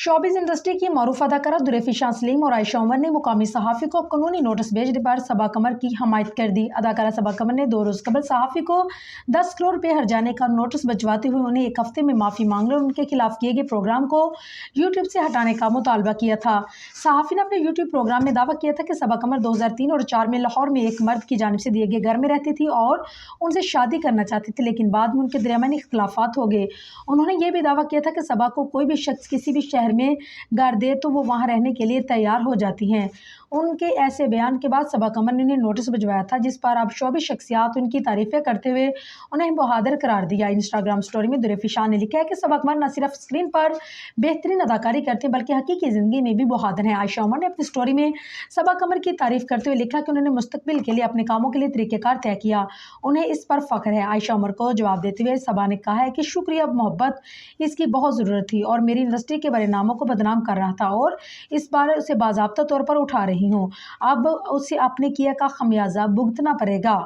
Showbiz industry की मरूफ अदाकारा दुरेफिशा सलीम और आयशा उमर ने मुकामी सहाफ़ी को कानूनी नोटिस भेजने पर सबा कमर की हमायत कर दी। अदाकारा सबा कमर ने 2 रोज़ कबल सहाफ़ी को 10 करोड़ रुपये हर्जाने का नोटिस भिजवाते हुए उन्हें 1 हफ्ते में माफ़ी मांगने और उनके खिलाफ किए गए प्रोग्राम को यूट्यूब से हटाने का मुतालबा किया था। सहाफ़ी ने अपने यूट्यूब प्रोग्राम में दावा किया था कि सबा कमर 2003 और 4 में लाहौर में एक मर्द की जानिब से दिए गए घर में रहती थी और उनसे शादी करना चाहती थी, लेकिन बाद में उनके दरमियान इख्तिलाफ़ात हो गए। उन्होंने ये भी दावा किया था कि सबा को कोई भी शख्स किसी भी शहर में घर दे तो वो वहाँ रहने के लिए तैयार हो जाती हैं। उनके ऐसे बयान के बाद सबा कमर ने उन्हें नोटिस भिजवाया था, जिस पर अब शोबिज़ शख्सियात उनकी तारीफ़ें करते हुए उन्हें बहादुर करार दिया। इंस्टाग्राम स्टोरी में दुरेफिशा ने लिखा है कि सबा कमर न सिर्फ स्क्रीन पर बेहतरीन अदाकारी करते हैं बल्कि हकीकी ज़िंदगी में भी बहादुर हैं। आयशा उमर ने अपनी स्टोरी में सबा कमर की तारीफ़ करते हुए लिखा कि उन्होंने मुस्तकबिल के लिए अपने कामों के लिए तरीक़ेकार तय किया, उन्हें इस पर फ़ख्र है। आयशा उमर को जवाब देते हुए सबा ने कहा है कि शुक्रिया, मोहब्बत इसकी बहुत ज़रूरत थी और मेरी इंडस्ट्री के बड़े नामों को बदनाम कर रहा था और इस बार उसे बाज़ाब्ता तौर पर उठा रही हूँ। अब उसे अपने किए का खमियाजा भुगतना पड़ेगा।